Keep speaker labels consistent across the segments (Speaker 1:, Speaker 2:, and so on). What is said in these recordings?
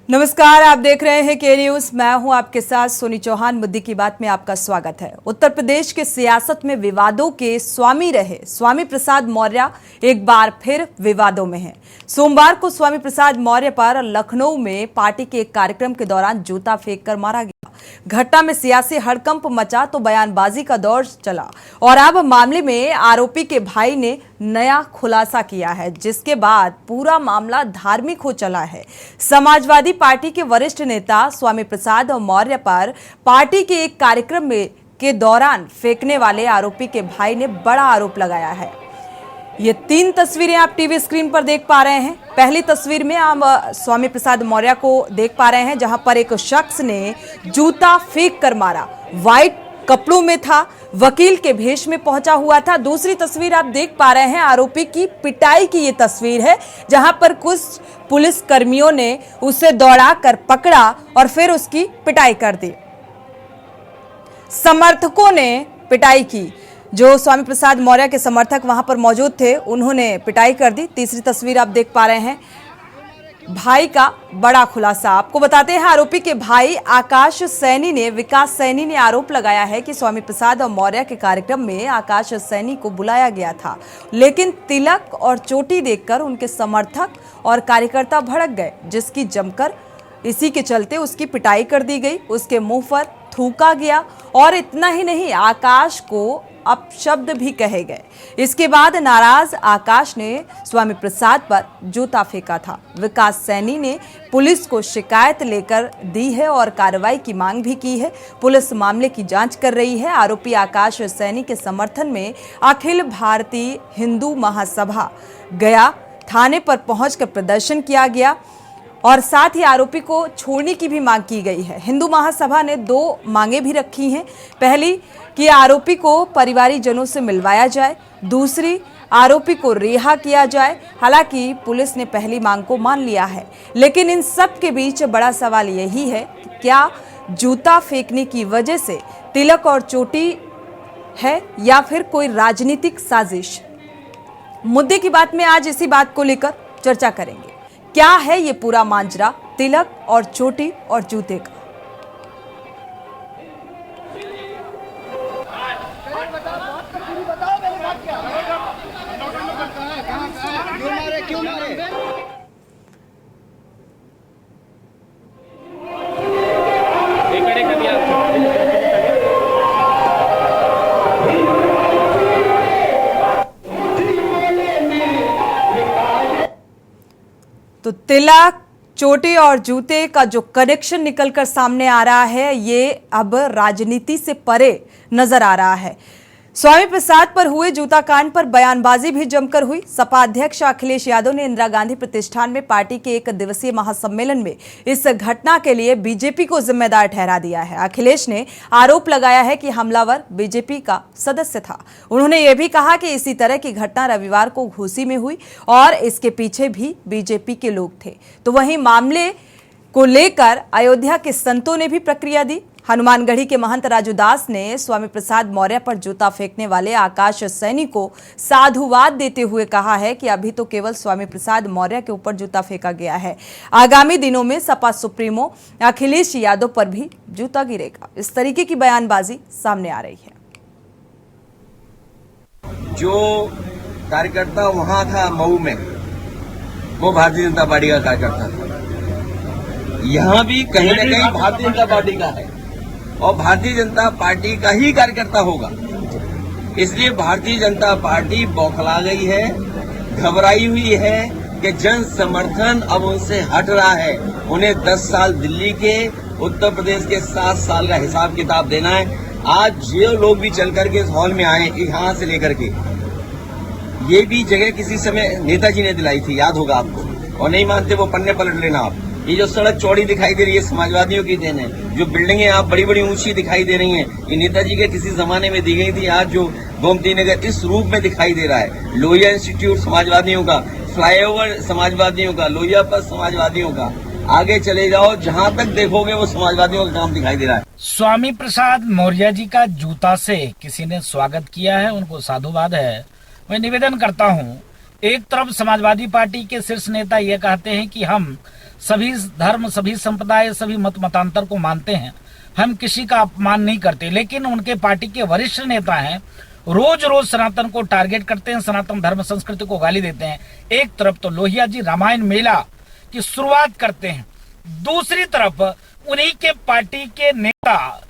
Speaker 1: नमस्कार, आप देख रहे हैं के न्यूज। मैं हूं आपके साथ सोनी चौहान। मुद्दे की बात में आपका स्वागत है। उत्तर प्रदेश के सियासत में विवादों के स्वामी रहे स्वामी प्रसाद मौर्य एक बार फिर विवादों में हैं। सोमवार को स्वामी प्रसाद मौर्य पर लखनऊ में पार्टी के एक कार्यक्रम के दौरान जूता फेंककर मारा गया। घटना में सियासी हड़कंप मचा तो बयानबाजी का दौर चला और अब मामले में आरोपी के भाई ने नया खुलासा किया है, जिसके बाद पूरा मामला धार्मिक हो चला है। समाजवादी पार्टी के वरिष्ठ नेता स्वामी प्रसाद मौर्य पर पार्टी के एक कार्यक्रम के दौरान फेंकने वाले आरोपी के भाई ने बड़ा आरोप लगाया है। ये 3 तस्वीरें आप टीवी स्क्रीन पर देख पा रहे हैं। पहली तस्वीर में आप स्वामी प्रसाद मौर्य को देख पा रहे हैं, जहां पर एक शख्स ने जूता फेंक कर मारा। व्हाइट कपड़ों में था, वकील के भेष में पहुंचा हुआ था। दूसरी तस्वीर आप देख पा रहे हैं, आरोपी की पिटाई की ये तस्वीर है, जहां पर कुछ पुलिस कर्मियों ने उसे दौड़ा कर पकड़ा और फिर उसकी पिटाई कर दी। समर्थकों ने पिटाई की। जो स्वामी प्रसाद मौर्य के समर्थक वहां पर मौजूद थे, उन्होंने पिटाई कर दी। तीसरी तस्वीर आप देख पा रहे हैं, भाई का बड़ा खुलासा। आपको बताते हैं, आरोपी के भाई आकाश सैनी ने आरोप लगाया है कि स्वामी प्रसाद मौर्य के कार्यक्रम में आकाश सैनी को बुलाया गया था, लेकिन तिलक और चोटी देखकर उनके समर्थक और कार्यकर्ता भड़क गए, जिसकी जमकर इसी के चलते उसकी पिटाई कर दी गई। उसके मुंह पर थूका गया और इतना ही नहीं, आकाश को अपशब्द भी कहे गए। इसके बाद नाराज आकाश ने स्वामी प्रसाद पर जूता फेंका था। विकास सैनी ने पुलिस को शिकायत लेकर दी है और कार्रवाई की मांग भी की है। पुलिस मामले की जांच कर रही है। आरोपी आकाश सैनी के समर्थन में अखिल भारतीय हिंदू महासभा गया थाने पर पहुंचकर प्रदर्शन किया गया और साथ ही आरोपी को छोड़ने की भी मांग की गई है। हिंदू महासभा ने 2 मांगे भी रखी हैं। पहली कि आरोपी को परिवारीजनों से मिलवाया जाए, दूसरी आरोपी को रिहा किया जाए। हालांकि पुलिस ने पहली मांग को मान लिया है, लेकिन इन सब के बीच बड़ा सवाल यही है कि क्या जूता फेंकने की वजह से तिलक और चोटी है या फिर कोई राजनीतिक साजिश। मुद्दे की बात में आज इसी बात को लेकर चर्चा करेंगे। क्या है ये पूरा मांजरा तिलक और चोटी और जूते का। तो तिलक, चोटी और जूते का जो कनेक्शन निकलकर सामने आ रहा है, ये अब राजनीति से परे नजर आ रहा है। स्वामी प्रसाद पर हुए जूता कांड पर बयानबाजी भी जमकर हुई। सपा अध्यक्ष अखिलेश यादव ने इंदिरा गांधी प्रतिष्ठान में पार्टी के 1 दिवसीय महासम्मेलन में इस घटना के लिए बीजेपी को जिम्मेदार ठहरा दिया है। अखिलेश ने आरोप लगाया है कि हमलावर बीजेपी का सदस्य था। उन्होंने ये भी कहा कि इसी तरह की घटना रविवार को घोसी में हुई और इसके पीछे भी बीजेपी के लोग थे। तो वहीं मामले को लेकर अयोध्या के संतों ने भी प्रतिक्रिया दी। हनुमानगढ़ी के महंत राजू दास ने स्वामी प्रसाद मौर्य पर जूता फेंकने वाले आकाश सैनी को साधुवाद देते हुए कहा है कि अभी तो केवल स्वामी प्रसाद मौर्य के ऊपर जूता फेंका गया है, आगामी दिनों में सपा सुप्रीमो अखिलेश यादव पर भी जूता गिरेगा। इस तरीके की बयानबाजी सामने आ रही है।
Speaker 2: जो कार्यकर्ता वहां था मऊ में, वो भारतीय जनता पार्टी का कार्यकर्ता था। यहाँ भी कहीं न कहीं भारतीय जनता पार्टी का है और भारतीय जनता पार्टी का ही कार्यकर्ता होगा। इसलिए भारतीय जनता पार्टी बौखला गई है, घबराई हुई है कि जन समर्थन अब उनसे हट रहा है। उन्हें 10 साल दिल्ली के, उत्तर प्रदेश के 7 साल का हिसाब किताब देना है। आज जो लोग भी चल करके इस हॉल में आए, यहाँ से लेकर के, ये भी जगह किसी समय नेताजी ने दिलाई थी, याद होगा आपको, और नहीं मानते वो पन्ने पलट लेना आप। ये जो सड़क चौड़ी दिखाई दे रही है, समाजवादियों की देन है। जो बिल्डिंगें आप बड़ी बड़ी ऊंची दिखाई दे रही हैं, ये नेताजी के किसी जमाने में दी गई थी। आज जो गोमती नगर इस रूप में दिखाई दे रहा है, लोहिया इंस्टीट्यूट समाजवादियों का, फ्लाईओवर समाजवादियों का, लोहिया पर समाजवादियों का, आगे चले जाओ जहां तक देखोगे वो समाजवादियों का काम दिखाई दे रहा है।
Speaker 3: स्वामी प्रसाद मौर्य जी का जूता से किसी ने स्वागत किया है, उनको साधुवाद है। मैं निवेदन करता हूं, एक तरफ समाजवादी पार्टी के शीर्ष नेता ये कहते हैं कि हम सभी धर्म, सभी संप्रदाय, सभी मत मतांतर को मानते हैं। हम किसी का अपमान नहीं करते, लेकिन उनके पार्टी के वरिष्ठ नेता हैं, रोज रोज सनातन को टारगेट करते हैं, सनातन धर्म संस्कृति को गाली देते हैं। एक तरफ तो लोहिया जी रामायण मेला की शुरुआत करते हैं, दूसरी तरफ उन्हीं के पार्टी के नेता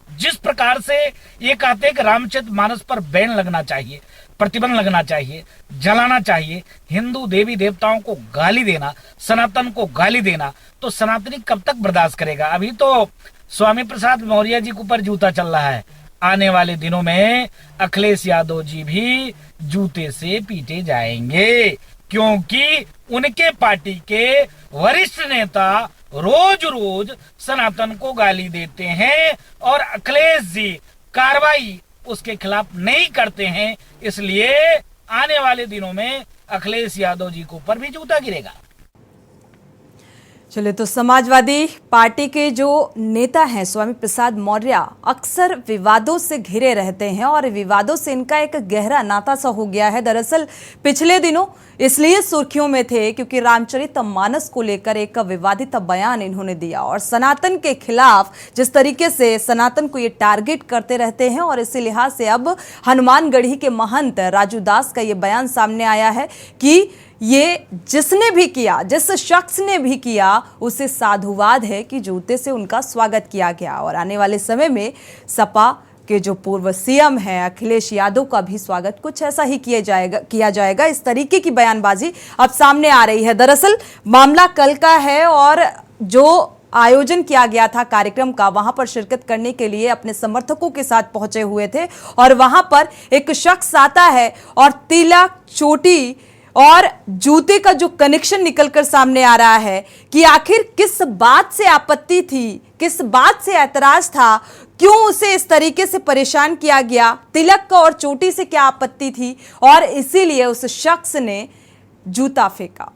Speaker 3: जिस प्रकार से ये कहते हैं कि रामचरितमानस पर बैन लगना चाहिए, प्रतिबंध लगना चाहिए, जलाना चाहिए, हिंदू देवी देवताओं को गाली देना, सनातन को गाली देना, तो सनातनी कब तक बर्दाश्त करेगा। अभी तो स्वामी प्रसाद मौर्य जी के ऊपर जूता चल रहा है, आने वाले दिनों में अखिलेश यादव जी भी जूते से पीटे जाएंगे, क्योंकि उनके पार्टी के वरिष्ठ नेता रोज रोज सनातन को गाली देते हैं और अखिलेश जी कार्रवाई उसके खिलाफ नहीं करते हैं। इसलिए आने वाले दिनों में अखिलेश यादव जी के ऊपर भी जूता गिरेगा।
Speaker 1: चलिए, तो समाजवादी पार्टी के जो नेता हैं स्वामी प्रसाद मौर्य अक्सर विवादों से घिरे रहते हैं और विवादों से इनका एक गहरा नाता सा हो गया है। दरअसल पिछले दिनों इसलिए सुर्खियों में थे क्योंकि रामचरितमानस को लेकर एक विवादित बयान इन्होंने दिया और सनातन के खिलाफ जिस तरीके से सनातन को ये टारगेट करते रहते हैं, और इसी लिहाज से अब हनुमानगढ़ी के महंत राजू दास का ये बयान सामने आया है कि ये जिसने भी किया, जिस शख्स ने भी किया, उसे साधुवाद है कि जूते से उनका स्वागत किया गया और आने वाले समय में सपा के जो पूर्व सीएम हैं अखिलेश यादव का भी स्वागत कुछ ऐसा ही किया जाएगा। इस तरीके की बयानबाजी अब सामने आ रही है। दरअसल मामला कल का है और जो आयोजन किया गया था कार्यक्रम का, वहां पर शिरकत करने के लिए अपने समर्थकों के साथ पहुंचे हुए थे और वहां पर एक शख्स आता है और तिलक, चोटी और जूते का जो कनेक्शन निकलकर सामने आ रहा है कि आखिर किस बात से आपत्ति थी, किस बात से ऐतराज था, क्यों उसे इस तरीके से परेशान किया गया, तिलक का और चोटी से क्या आपत्ति थी, और इसीलिए उस शख्स ने जूता फेंका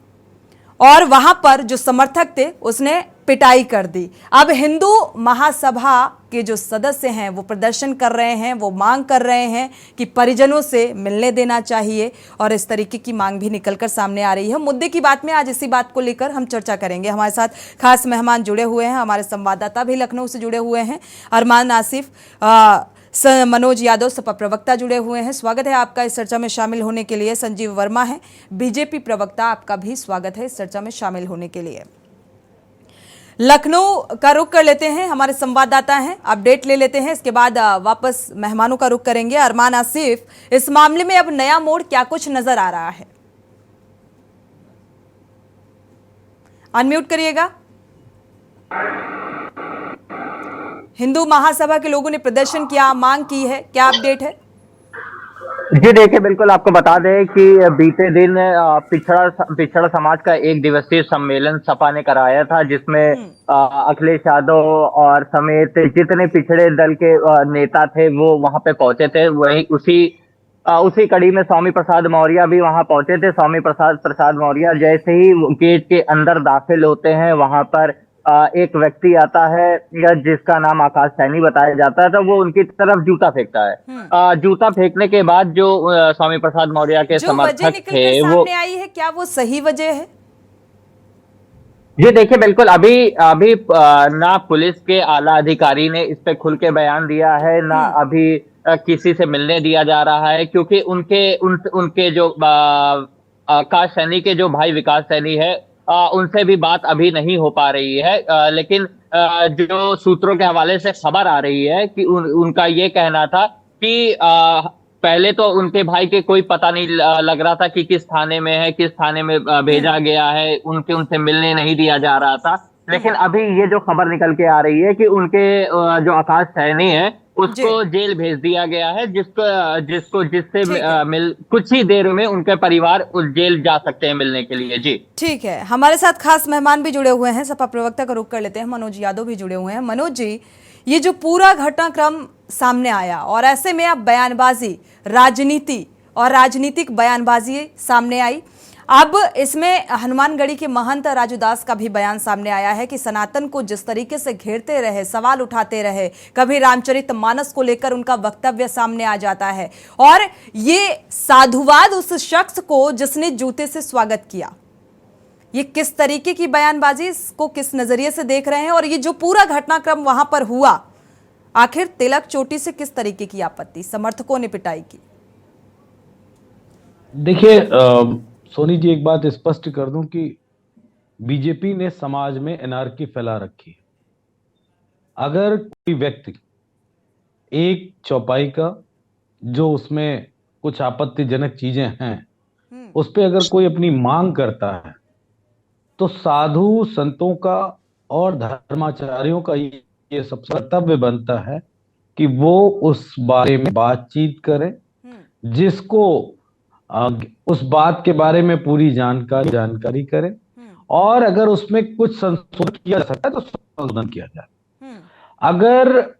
Speaker 1: और वहां पर जो समर्थक थे उसने पिटाई कर दी। अब हिंदू महासभा के जो सदस्य हैं वो प्रदर्शन कर रहे हैं, वो मांग कर रहे हैं कि परिजनों से मिलने देना चाहिए और इस तरीके की मांग भी निकलकर सामने आ रही है। मुद्दे की बात में आज इसी बात को लेकर हम चर्चा करेंगे। हमारे साथ खास मेहमान जुड़े हुए हैं, हमारे संवाददाता भी लखनऊ से जुड़े हुए हैं, अरमान आसिफ, मनोज यादव सपा प्रवक्ता जुड़े हुए हैं। स्वागत है आपका इस चर्चा में शामिल होने के लिए। संजीव वर्मा है बीजेपी प्रवक्ता, आपका भी स्वागत है इस चर्चा में शामिल होने के लिए। लखनऊ का रुख कर लेते हैं, हमारे संवाददाता हैं, अपडेट ले लेते हैं, इसके बाद वापस मेहमानों का रुख करेंगे। अरमान आसिफ, इस मामले में अब नया मोड़ क्या कुछ नजर आ रहा है? अनम्यूट करिएगा। हिंदू महासभा के लोगों ने प्रदर्शन किया, मांग की है, क्या अपडेट है?
Speaker 4: जी देखिए, बिल्कुल आपको बता दें कि बीते दिन पिछड़ा समाज का एक दिवसीय सम्मेलन सपा ने कराया था, जिसमें अखिलेश यादव और समेत जितने पिछड़े दल के नेता थे वो वहां पे पहुंचे थे। वही उसी कड़ी में स्वामी प्रसाद मौर्य भी वहां पहुंचे थे। स्वामी प्रसाद मौर्य जैसे ही गेट के अंदर दाखिल होते हैं, वहां पर एक व्यक्ति आता है जिसका नाम आकाश सैनी बताया जाता है, तो वो उनकी तरफ जूता फेंकता है। जूता फेंकने के बाद जो स्वामी प्रसाद मौर्य के समर्थक थे वो
Speaker 1: सामने आई है, क्या वो सही वजह है?
Speaker 4: ये देखिए, बिल्कुल अभी ना पुलिस के आला अधिकारी ने इस पे खुल के बयान दिया है, ना अभी किसी से मिलने दिया जा रहा है, क्योंकि उनके जो आकाश सैनी के जो भाई विकास सैनी है उनसे भी बात अभी नहीं हो पा रही है। लेकिन जो सूत्रों के हवाले से खबर आ रही है कि उनका ये कहना था कि पहले तो उनके भाई के कोई पता नहीं लग रहा था कि किस थाने में है, किस थाने में भेजा गया है, उनसे मिलने नहीं दिया जा रहा था। लेकिन अभी ये जो खबर निकल के आ रही है कि उनके जो आकाश सैनी है उसको जेल भेज दिया गया है, जिससे कुछ ही देर में उनके परिवार उस जेल जा सकते हैं मिलने के लिए। जी
Speaker 1: ठीक है, हमारे साथ खास मेहमान भी जुड़े हुए हैं, सपा प्रवक्ता का रुख कर लेते हैं, मनोज यादव भी जुड़े हुए हैं। मनोज जी, ये जो पूरा घटनाक्रम सामने आया और ऐसे में अब बयानबाजी, राजनीति और राजनीतिक बयानबाजी सामने आई, अब इसमें हनुमानगढ़ी के महंत राजू दास का भी बयान सामने आया है कि सनातन को जिस तरीके से घेरते रहे, सवाल उठाते रहे, कभी रामचरितमानस को लेकर उनका वक्तव्य सामने आ जाता है और ये साधुवाद उस शख्स को जिसने जूते से स्वागत किया, ये किस तरीके की बयानबाजी, इसको किस नजरिए से देख रहे हैं, और ये जो पूरा घटनाक्रम वहां पर हुआ, आखिर तिलक चोटी से किस तरीके की आपत्ति, समर्थकों ने पिटाई की?
Speaker 5: देखिए सोनी जी, एक बात स्पष्ट कर दूं कि बीजेपी ने समाज में एनार्की फैला रखी है। अगर कोई व्यक्ति एक चौपाई का जो उसमें कुछ आपत्तिजनक चीजें हैं उस पे अगर कोई अपनी मांग करता है तो साधु संतों का और धर्माचार्यों का ये सबसे कर्तव्य बनता है कि वो उस बारे में बातचीत करें, जिसको उस बात के बारे में पूरी जानकारी करें, और अगर उसमें कुछ संशोधन किया जा सकता है तो संशोधन किया जाए। अगर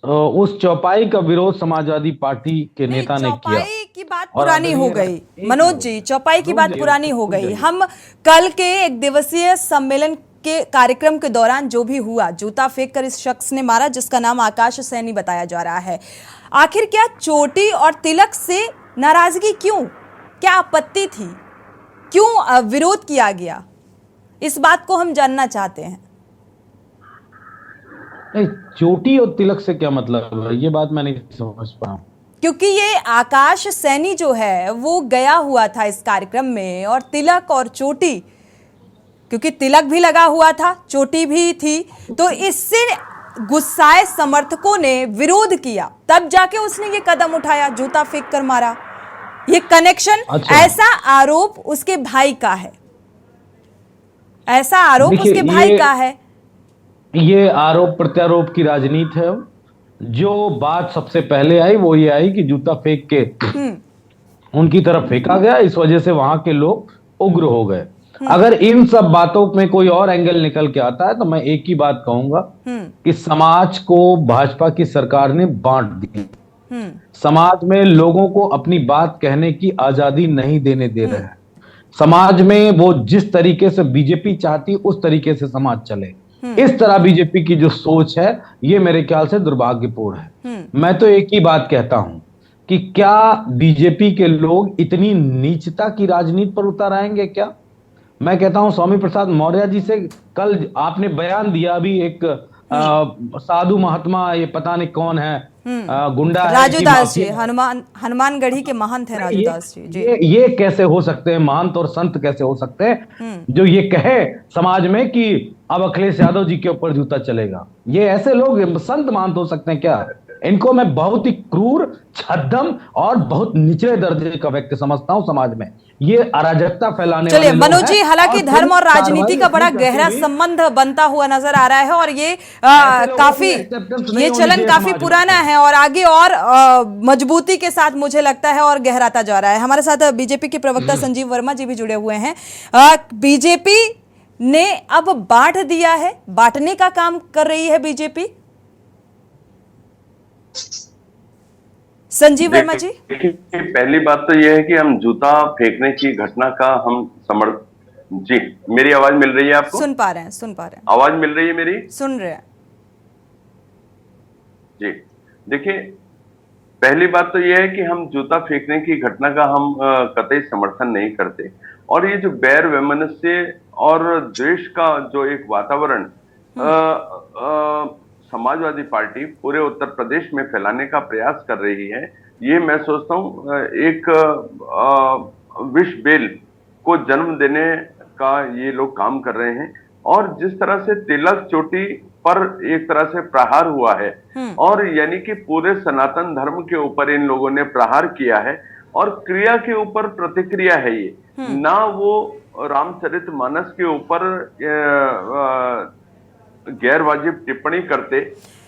Speaker 5: उस चौपाई का विरोध समाजवादी पार्टी के नेता ने किया,
Speaker 1: चौपाई की बात पुरानी हो गई मनोज जी, चौपाई की बात पुरानी हो गई। हम कल के एक दिवसीय सम्मेलन के कार्यक्रम के दौरान जो भी हुआ, जूता फेंक कर इस शख्स ने मारा जिसका नाम आकाश सैनी बताया जा रहा है, आखिर क्या चोटी और तिलक से नाराजगी क्यों, क्या आपत्ति थी, क्यों विरोध किया गया, इस बात को हम जानना चाहते हैं।
Speaker 5: नहीं, चोटी और तिलक से क्या मतलब है, ये बात मैं नहीं समझ पा रहा हूं।
Speaker 1: क्योंकि ये आकाश सैनी जो है वो गया हुआ था इस कार्यक्रम में, और तिलक और चोटी, क्योंकि तिलक भी लगा हुआ था, चोटी भी थी, तो इससे गुस्साए समर्थकों ने विरोध किया, तब जाके उसने ये कदम उठाया, जूता फेंक कर मारा। ये कनेक्शन, ऐसा आरोप उसके भाई का है, ऐसा आरोप उसके भाई का है।
Speaker 5: ये आरोप प्रत्यारोप की राजनीति है। जो बात सबसे पहले आई वो ये आई कि जूता फेंक के उनकी तरफ फेंका गया, इस वजह से वहां के लोग उग्र हो गए। अगर इन सब बातों में कोई और एंगल निकल के आता है तो मैं एक ही बात कहूंगा कि समाज को भाजपा की सरकार ने बांट दिया। समाज में लोगों को अपनी बात कहने की आजादी नहीं देने दे रहे हैं। समाज में वो जिस तरीके से बीजेपी चाहती उस तरीके से समाज चले, इस तरह बीजेपी की जो सोच है ये मेरे ख्याल से दुर्भाग्यपूर्ण है। मैं तो एक ही बात कहता हूं कि क्या बीजेपी के लोग इतनी नीचता की राजनीति पर उतर आएंगे क्या? मैं कहता हूं स्वामी प्रसाद मौर्य जी से कल आपने बयान दिया, अभी एक साधु महात्मा, ये पता नहीं कौन है, गुंडा
Speaker 1: राजूदास जी, हनुमानगढ़ी के महंत हैं राजूदास जी।
Speaker 5: ये कैसे हो सकते हैं, महंत और संत कैसे हो सकते हैं जो ये कहे समाज में कि अब अखिलेश यादव जी के ऊपर जूता चलेगा? ये ऐसे लोग संत महंत हो सकते हैं क्या? इनको मैं बहुत ही क्रूर, छद्म और बहुत निचले दर्जे का व्यक्ति समझता हूं समाज में। ये अराजकता फैलाने वाले लोग हैं।
Speaker 1: मनोज जी, हालांकि धर्म और राजनीति का बड़ा गहरा संबंध बनता हुआ नजर आ रहा है, और ये काफी, ये चलन काफी पुराना है और आगे और मजबूती के साथ मुझे लगता है और गहराता जा रहा है। हमारे साथ बीजेपी के प्रवक्ता संजीव वर्मा जी भी जुड़े हुए हैं। बीजेपी ने अब बांट दिया है, बांटने का काम कर रही है बीजेपी। संजीव वर्मा जी,
Speaker 6: पहली बात तो यह है कि हम जूता फेंकने की घटना का हम जी, मेरी आवाज मिल रही है आपको?
Speaker 1: सुन पा रहे हैं।
Speaker 6: आवाज मिल रही है मेरी?
Speaker 1: सुन रहे हैं
Speaker 6: जी। देखिए, पहली बात तो यह है कि हम जूता फेंकने की घटना का हम कतई समर्थन नहीं करते, और ये जो बैर वैमनस्य और द्वेष का जो एक वातावरण समाजवादी पार्टी पूरे उत्तर प्रदेश में फैलाने का प्रयास कर रही है, ये मैं सोचता हूँ एक विष बेल को जन्म देने का ये लोग काम कर रहे हैं। और जिस तरह से तिलक चोटी पर एक तरह से प्रहार हुआ है, और यानी कि पूरे सनातन धर्म के ऊपर इन लोगों ने प्रहार किया है, और क्रिया के ऊपर प्रतिक्रिया है ये, ना वो रामचरितमानस के ऊपर गैर वाजिब टिप्पणी करते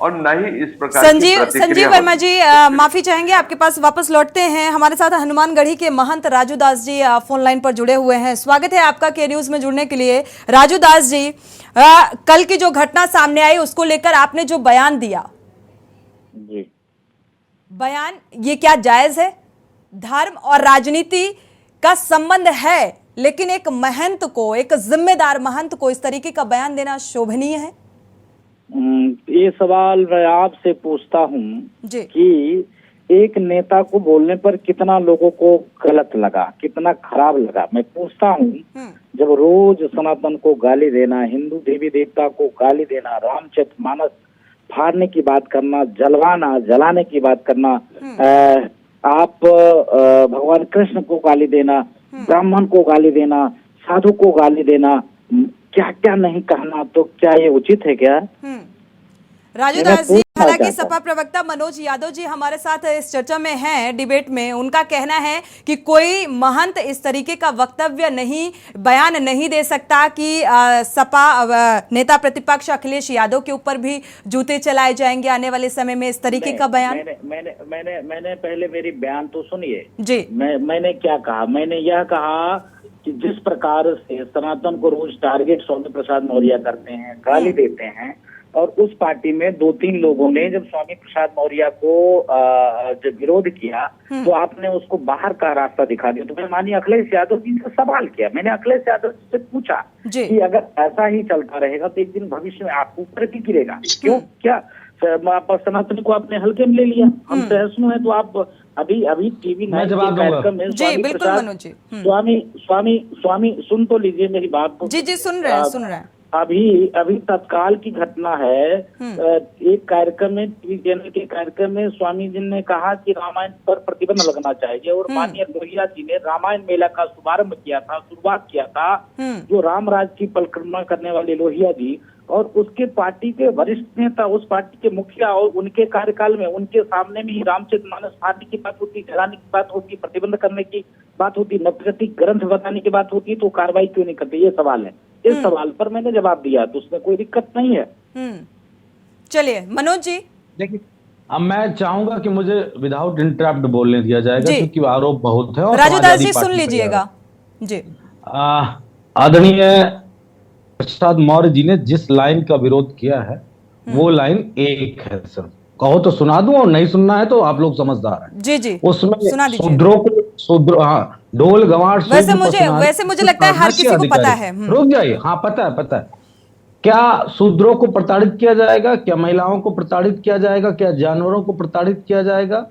Speaker 6: और न ही इस प्रकार
Speaker 1: संजीव वर्मा जी, माफी चाहेंगे, आपके पास वापस लौटते हैं। हमारे साथ हनुमानगढ़ी के महंत राजूदास जी फोन लाइन पर जुड़े हुए हैं। स्वागत है आपका के न्यूज में जुड़ने के लिए। राजूदास जी, कल की जो घटना सामने आई उसको लेकर आपने जो बयान दिया
Speaker 7: जी,
Speaker 1: बयान ये क्या जायज है? धर्म और राजनीति का संबंध है, लेकिन एक महंत को, एक जिम्मेदार महंत को इस तरीके का बयान देना शोभनीय है?
Speaker 7: ये सवाल मैं आपसे पूछता हूँ कि एक नेता को बोलने पर कितना लोगों को गलत लगा, कितना खराब लगा। मैं पूछता हूँ, जब रोज सनातन को गाली देना, हिंदू देवी देवता को गाली देना, रामचरितमानस फाड़ने की बात करना, जलवाना जलाने की बात करना, आप भगवान कृष्ण को गाली देना, ब्राह्मण को गाली देना, साधु को गाली देना, क्या क्या नहीं कहना, तो क्या ये उचित है क्या?
Speaker 1: राजू दास जी, हालांकि सपा प्रवक्ता मनोज यादव जी हमारे साथ इस चर्चा में हैं, डिबेट में। उनका कहना है कि कोई महंत इस तरीके का वक्तव्य नहीं, बयान नहीं दे सकता कि सपा नेता प्रतिपक्ष अखिलेश यादव के ऊपर भी जूते चलाए जाएंगे आने वाले समय में, इस तरीके का बयान।
Speaker 7: मैंने पहले मेरी बयान तो सुनिए
Speaker 1: जी।
Speaker 7: मैंने क्या कहा? मैंने यह कहा कि जिस प्रकार से सनातन को रोज टारगेट स्वामी प्रसाद मौर्य करते हैं, गाली देते हैं, और उस पार्टी में 2-3 लोगों ने जब स्वामी प्रसाद मौर्य को जब विरोध किया तो आपने उसको बाहर का रास्ता दिखा दिया। तो मैं मानिए अखिलेश यादव जी से सवाल किया, मैंने अखिलेश यादव जी से पूछा कि अगर ऐसा ही चलता रहेगा तो एक दिन भविष्य में आपको ऊपर भी गिरेगा। क्यों? क्या सनातन को आपने हल्के में ले लिया? हम सहिष्णु हैं, तो आप अभी टीवी कार्यक्रम में स्वामी सुन तो लीजिए मेरी बात को।
Speaker 1: जी सुन रहे हैं।
Speaker 7: अभी तत्काल की घटना है, एक कार्यक्रम में, टीवी चैनल के कार्यक्रम में स्वामी जी ने कहा कि रामायण पर प्रतिबंध लगना चाहिए, और माननीय लोहिया जी ने रामायण मेला का शुभारंभ शुरुआत किया था, जो रामराज की परिक्रमा करने वाले लोहिया जी, और उसके पार्टी के वरिष्ठ नेता, उस पार्टी के मुखिया, और उनके कार्यकाल में उनके सामने में ही रामचरितमानस फाड़ने की बात होती, जलाने की बात होती, प्रतिबंध करने की बात होती, नवप्रतिक ग्रंथ बताने की बात होती, तो कार्रवाई क्यों नहीं करते? ये सवाल है। इस सवाल पर मैंने जवाब दिया, तो उसमें कोई दिक्कत नहीं है।
Speaker 1: चलिए मनोज जी।
Speaker 5: देखिए, अब मैं चाहूंगा कि मुझे विदाउट इंटरप्ट बोलने दिया जाएगा, क्योंकि आरोप बहुत है। और
Speaker 1: राजू दास जी सुन लीजिएगा जी।
Speaker 5: आदरणीय प्रसाद मौर्य जी ने जिस लाइन का विरोध किया है वो लाइन एक है सर, कहो तो सुना दूं, और नहीं सुनना है तो आप लोग समझदार हैं।
Speaker 1: जी
Speaker 5: उसमें शूद्रों ढोल गंवार
Speaker 1: वैसे मुझे लगता है हर किसी को पता है।
Speaker 5: रुक जाइए, हाँ पता है। क्या शूद्रों को प्रताड़ित किया जाएगा? क्या महिलाओं को प्रताड़ित किया जाएगा? क्या जानवरों को प्रताड़ित किया जाएगा?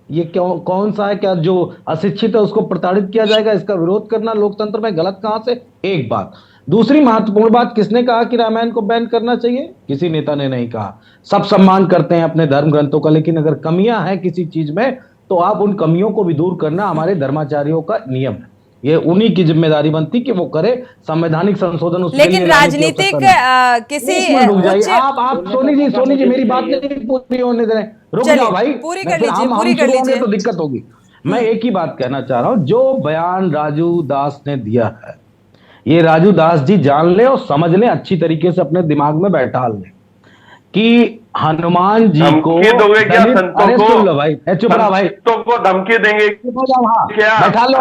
Speaker 5: ये कौन सा है? क्या जो अशिक्षित है उसको प्रताड़ित किया जाएगा? इसका विरोध करना लोकतंत्र में गलत कहां से? एक बात। दूसरी महत्वपूर्ण बात, किसने कहा कि रामायण को बैन करना चाहिए? किसी नेता ने नहीं कहा। सब सम्मान करते हैं अपने धर्म ग्रंथों का, लेकिन अगर कमियां हैं किसी चीज में तो आप उन कमियों को भी दूर करना हमारे धर्माचार्यों का नियम है। ये उन्हीं की जिम्मेदारी बनती कि वो करे संवैधानिक संशोधन।
Speaker 1: लेकिन राजनीतिक किसी
Speaker 5: आप सोनी जी मेरी बात नहीं पूरी होने दे रहे, रुक जाओ भाई,
Speaker 1: पूरी कर लीजिए
Speaker 5: तो दिक्कत होगी। मैं एक ही बात कहना चाह रहा हूं, जो बयान राजू दास ने दिया है, ये राजू दास जी जान ले और समझ ले, अच्छी तरीके से अपने दिमाग में बैठा ले कि हनुमान जी को
Speaker 6: दोगे क्या?
Speaker 5: अरे सुन लो भाई, चुप रहा भाई,
Speaker 6: तो को धमकी देंगे क्या?
Speaker 5: बैठा लो,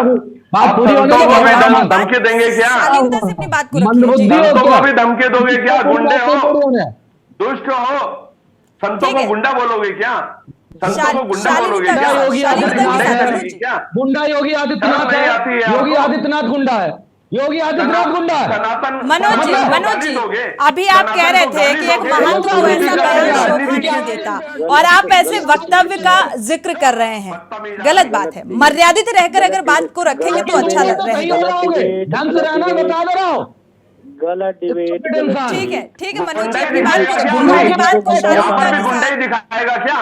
Speaker 5: बात पूरी होने
Speaker 6: दो। धमकी देंगे क्या?
Speaker 5: मंदबुद्धि
Speaker 6: संतों को भी धमकी दोगे क्या? गुंडे हो, दुष्ट हो, संतों को गुंडा बोलोगे क्या? संतों को गुंडा बोलोगे क्या?
Speaker 5: गुंडा योगी आदित्यनाथ है, योगी आदित्यनाथ गुंडा है, योगी आदित्यनाथ गुंडा है।
Speaker 1: मनोज जी अभी आप कह रहे थे कि एक महंत को ऐसा बयान शोभा नहीं देता, और आप ऐसे वक्तव्य का जिक्र कर रहे हैं, गलत बात है। मर्यादित रहकर अगर बात को रखेंगे तो अच्छा रहेगा।
Speaker 5: ढंग से रहना बता दे रहा हूं।
Speaker 7: गलत डिबेट।
Speaker 1: ठीक है मनोज जी, अपनी बात को
Speaker 6: दिखाएगा क्या?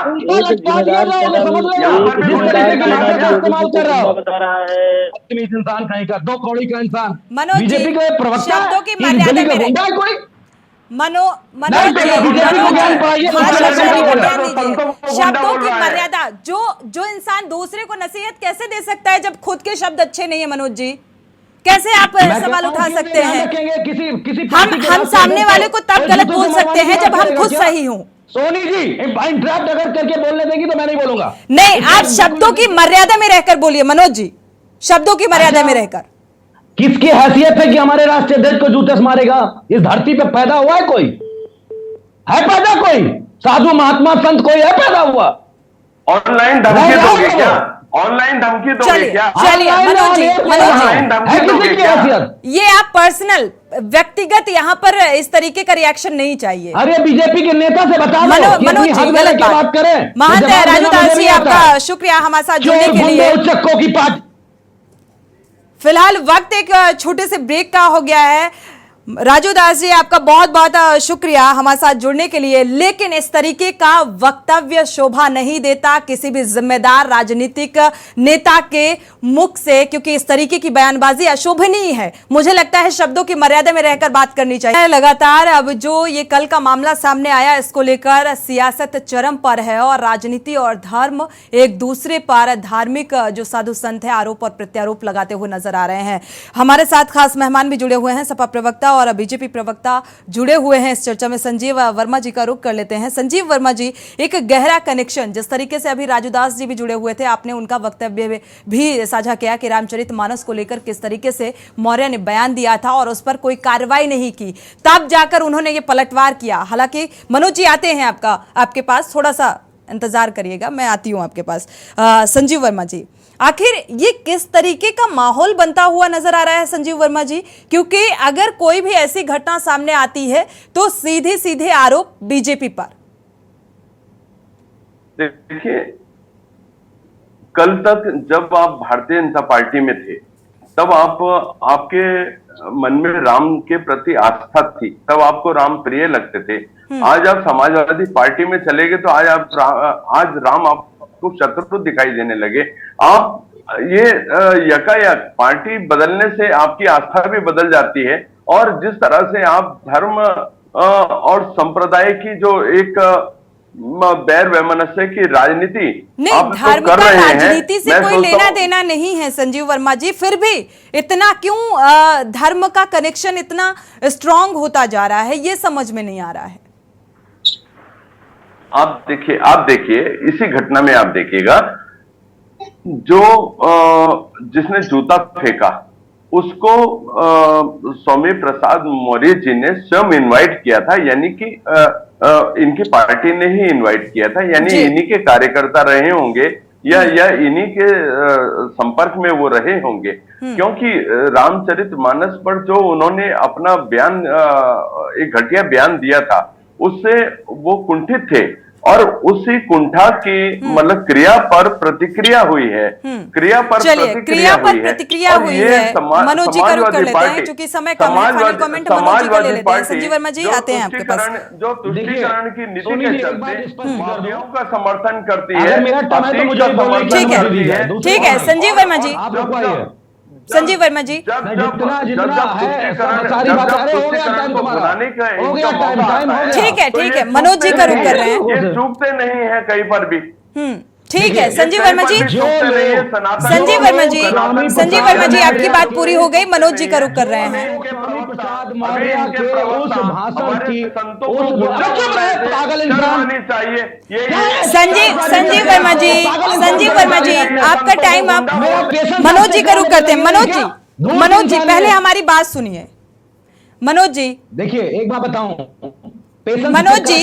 Speaker 5: इंसान कहीं का, दो कौड़ी का इंसान।
Speaker 1: मनोज जी,
Speaker 5: बीजेपी का प्रवक्ता
Speaker 1: शब्दों की मर्यादा में रहे।
Speaker 5: कोई
Speaker 1: शब्दों की मर्यादा, जो इंसान दूसरे को नसीहत कैसे दे सकता है जब खुद के शब्द अच्छे नहीं है? मनोज जी, कैसे आप सवाल उठा सकते हैं? हम सामने वाले को तब गलत बोल सकते हैं जब हम खुद सही हों।
Speaker 5: सोनी जी इंटरप्ट अगर करके बोलने देंगी तो मैं नहीं बोलूंगा।
Speaker 1: नहीं, आप शब्दों की मर्यादा में रहकर बोलिए मनोज जी, शब्दों की मर्यादा में रहकर।
Speaker 5: किसकी हैसियत है कि हमारे राष्ट्रीय ध्वज को जूते से मारेगा? इस धरती पे पैदा हुआ है कोई? है पैदा कोई? साधु महात्मा संत कोई है पैदा हुआ?
Speaker 6: ऑनलाइन धमकी दोगे क्या? ऑनलाइन धमकी दोगे
Speaker 1: चलिए
Speaker 6: क्या?
Speaker 1: चलिए मनोज जी,
Speaker 6: ऑनलाइन धमकी
Speaker 5: है किसी
Speaker 6: दोगे
Speaker 5: की
Speaker 6: क्या?
Speaker 5: हैसियत?
Speaker 1: ये आप पर्सनल व्यक्तिगत यहाँ पर इस तरीके का रिएक्शन नहीं चाहिए।
Speaker 5: अरे बीजेपी के नेता से बता दो कि
Speaker 1: मनोज
Speaker 5: अपनी
Speaker 1: जी
Speaker 5: हद में
Speaker 1: गलत
Speaker 5: रह के बात करें।
Speaker 1: महंत
Speaker 5: जवाब
Speaker 1: राजू
Speaker 5: देना
Speaker 1: दास
Speaker 5: मुझे
Speaker 1: जी,
Speaker 5: नहीं आता।
Speaker 1: आपका शुक्रिया हमारे साथ जुड़ने
Speaker 5: चोर
Speaker 1: के लिए।
Speaker 5: गुंडे उच्चकों की पार्टी।
Speaker 1: फिलहाल वक्त एक छोटे से ब्रेक का हो गया है। राजू दास जी, आपका बहुत बहुत शुक्रिया हमारे साथ जुड़ने के लिए। लेकिन इस तरीके का वक्तव्य शोभा नहीं देता किसी भी जिम्मेदार राजनीतिक नेता के मुख से, क्योंकि इस तरीके की बयानबाजी अशोभनीय है। मुझे लगता है शब्दों की मर्यादा में रहकर बात करनी चाहिए। लगातार अब जो ये कल का मामला सामने आया, इसको लेकर सियासत चरम पर है और राजनीति और धर्म एक दूसरे पर, धार्मिक जो साधु संत है, आरोप और प्रत्यारोप लगाते हुए नजर आ रहे हैं। हमारे साथ खास मेहमान भी जुड़े हुए हैं, सपा प्रवक्ता और बीजेपी प्रवक्ता जुड़े हुए हैं इस चर्चा में। संजीव वर्मा जी का रुख कर लेते हैं। संजीव वर्मा जी, एक गहरा कनेक्शन, जिस तरीके से अभी राजू दास जी भी जुड़े हुए थे, आपने उनका वक्तव्य भी साझा किया कि रामचरितमानस को लेकर किस तरीके से मौर्य ने बयान दिया था और उस पर कोई कार्रवाई नहीं की, तब जाकर उन्होंने ये पलटवार किया। हालांकि मनोज जी आते हैं आपके पास, थोड़ा सा इंतजार करिएगा, मैं आती हूं आपके पास। संजीव वर्मा जी, आखिर ये किस तरीके का माहौल बनता हुआ नजर आ रहा है संजीव वर्मा जी? क्योंकि अगर कोई भी ऐसी घटना सामने आती है तो सीधे सीधे आरोप बीजेपी पर।
Speaker 6: देखिए, कल तक जब आप भारतीय जनता पार्टी में थे, तब आपके मन में राम के प्रति आस्था थी, तब आपको राम प्रिय लगते थे। आज आप समाजवादी पार्टी में चले गए तो आज राम आपको शत्रु दिखाई देने लगे। आप ये यकायक पार्टी बदलने से आपकी आस्था भी बदल जाती है, और जिस तरह से आप धर्म और संप्रदाय की जो एक बैर वैमनस्य की राजनीति
Speaker 1: नहीं, धर्म का राजनीति से कोई लेना देना नहीं है संजीव वर्मा जी, फिर भी इतना क्यों धर्म का कनेक्शन इतना स्ट्रांग होता जा रहा है, ये समझ में नहीं आ रहा है।
Speaker 6: आप देखिए इसी घटना में आप देखिएगा, जो जिसने जूता फेंका उसको स्वामी प्रसाद मौर्य जी ने स्वयं इनवाइट किया था, यानी कि इनकी पार्टी ने ही इनवाइट किया था, यानी इन्हीं के कार्यकर्ता रहे होंगे या इन्हीं के संपर्क में वो रहे होंगे। क्योंकि रामचरितमानस पर जो उन्होंने अपना बयान, एक घटिया बयान दिया था, उससे वो कुंठित थे और उसी कुंठा की मतलब क्रिया पर प्रतिक्रिया हुई है। क्रिया पर प्रतिक्रिया हुई है।
Speaker 1: मनोज जी का रुख कर लेते हैं, क्योंकि समय कम है। फाइनल कमेंट मनोज जी का ले लेते हैं। संजीव वर्मा जी आते हैं आपके पास।
Speaker 6: जो तुष्टीकरण की नीति के चलते माफियाओं का समर्थन करती है,
Speaker 1: ठीक है संजीव वर्मा जी, संजीव वर्मा जी, ठीक है मनोज जी का रुख कर रहे हैं।
Speaker 6: ये चूकते नहीं है कहीं पर भी।
Speaker 1: ठीक है संजीव वर्मा जी, संजीव वर्मा जी आपकी बात पूरी हो गई, मनोज जी का रुख कर रहे हैं। संजीव वर्मा जी आपका टाइम आप मनोज जी का रुख करते हैं। मनोज जी पहले हमारी बात सुनिए। मनोज जी
Speaker 5: देखिए, एक बात बताऊं,
Speaker 1: मनोज जी,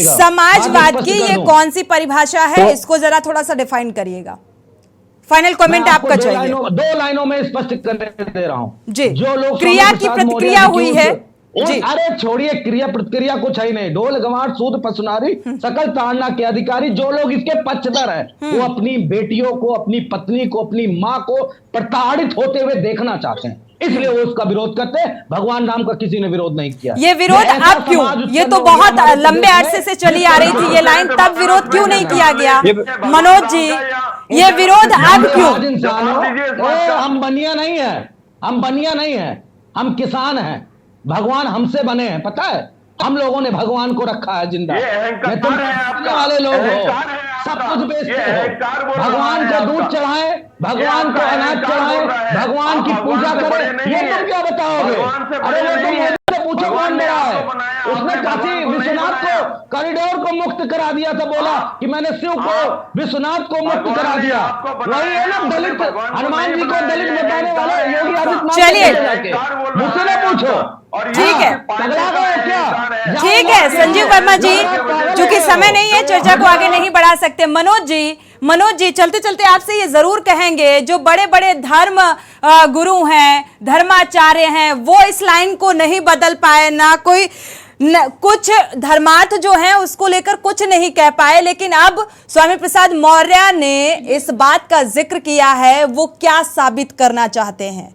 Speaker 1: समाजवाद की ये कौन सी परिभाषा है, इसको जरा थोड़ा सा डिफाइन करिएगा। फाइनल कमेंट आपका चाहिए।
Speaker 5: 2 लाइनों में स्पष्ट करने दे रहा हूं
Speaker 1: जी। जो लोग क्रिया की प्रतिक्रिया हुई है जी,
Speaker 5: अरे छोड़िए, क्रिया प्रतिक्रिया कुछ है नहीं। ढोल गंवार सूद पसुनारी सकल ताड़ना के अधिकारी, जो लोग इसके पक्षधर हैं, वो अपनी बेटियों को, अपनी पत्नी को, अपनी माँ को प्रताड़ित होते हुए देखना चाहते हैं, इसलिए वो उसका विरोध करते हैं। भगवान राम का किसी ने विरोध नहीं किया।
Speaker 1: ये विरोध अब क्यों? ये तो बहुत लंबे अरसे से चली आ रही थी ये लाइन, तब विरोध क्यों नहीं किया गया? मनोज जी, ये विरोध अब क्यों?
Speaker 5: हम बनिया नहीं है, हम किसान हैं। भगवान हमसे बने हैं, पता है, हम लोगों ने भगवान को रखा है जिंदा। तुम वाले लोग हो, सब कुछ बेचते हो। भगवान को दूध चढ़ाए, भगवान को अनाज चढ़ाए, भगवान की पूजा करें, ये तुम क्या बताओगे? अरे वो तुम मुझसे पूछो कौन मेरा है? उसने काशी विश्वनाथ को कॉरिडोर को मुक्त करा दिया था, बोला कि मैंने शिव को विश्वनाथ को मुक्त करा दिया। वही है ना दलित, हनुमान जी को दलित बताने वाले योगी आदित्यनाथ।
Speaker 1: चलिए
Speaker 5: मुझसे ना पूछो।
Speaker 1: ठीक है, ठीक है संजीव वर्मा जी, चूंकि समय नहीं है, चर्चा को आगे नहीं बढ़ा सकते। मनोज जी, मनोज जी, चलते चलते आपसे ये जरूर कहेंगे, जो बड़े बड़े धर्म गुरु हैं, धर्माचार्य हैं, वो इस लाइन को नहीं बदल पाए, ना कोई कुछ धर्मार्थ जो हैं उसको लेकर कुछ नहीं कह पाए, लेकिन अब स्वामी प्रसाद मौर्य ने इस बात का जिक्र किया है, वो क्या साबित करना चाहते हैं?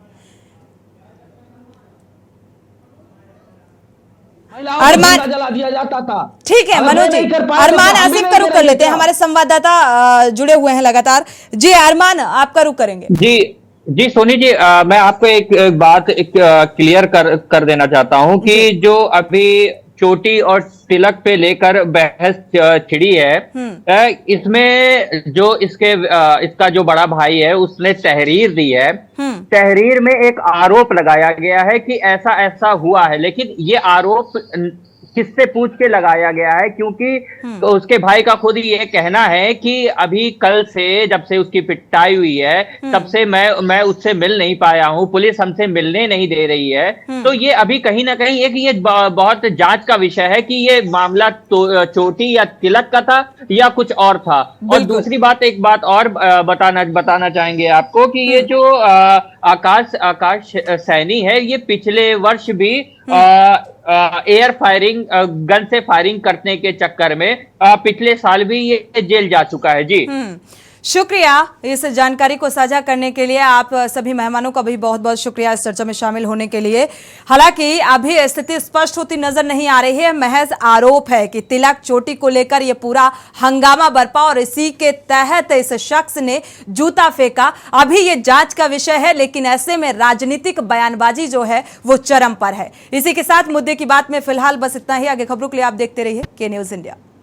Speaker 1: अरमान
Speaker 5: जला दिया जाता था।
Speaker 1: ठीक है मनोज जी, अरमान आसिफ का रुख कर लेते हैं, हमारे संवाददाता जुड़े हुए हैं लगातार। जी अरमान, आपका रुख करेंगे।
Speaker 4: जी सोनी जी, मैं आपको एक बात क्लियर कर देना चाहता हूं कि जो अभी चोटी और तिलक पे लेकर बहस छिड़ी है, इसमें जो इसका जो बड़ा भाई है उसने तहरीर दी है। तहरीर में एक आरोप लगाया गया है कि ऐसा ऐसा हुआ है, लेकिन ये आरोप किससे पूछ के लगाया गया है, क्योंकि तो उसके भाई का खुद ये कहना है कि अभी कल से जब से उसकी पिटाई हुई है तब से मैं उससे मिल नहीं पाया हूं, पुलिस हमसे मिलने नहीं दे रही है। तो ये अभी कहीं ना कहीं ये बहुत जांच का विषय है कि ये मामला चोटी या तिलक का था या कुछ और था। और दूसरी बात, एक बात और बताना चाहेंगे आपको कि ये जो आकाश सैनी है, ये पिछले वर्ष भी एयर फायरिंग, गन से फायरिंग करने के चक्कर में पिछले साल भी ये जेल जा चुका है। जी
Speaker 1: शुक्रिया इस जानकारी को साझा करने के लिए। आप सभी मेहमानों का भी बहुत बहुत शुक्रिया इस चर्चा में शामिल होने के लिए। हालांकि अभी स्थिति स्पष्ट होती नजर नहीं आ रही है, महज आरोप है कि तिलक चोटी को लेकर यह पूरा हंगामा बरपा और इसी के तहत इस शख्स ने जूता फेंका। अभी ये जांच का विषय है, लेकिन ऐसे में राजनीतिक बयानबाजी जो है वो चरम पर है। इसी के साथ मुद्दे की बात में फिलहाल बस इतना ही। आगे खबरों के लिए आप देखते रहिए के न्यूज इंडिया।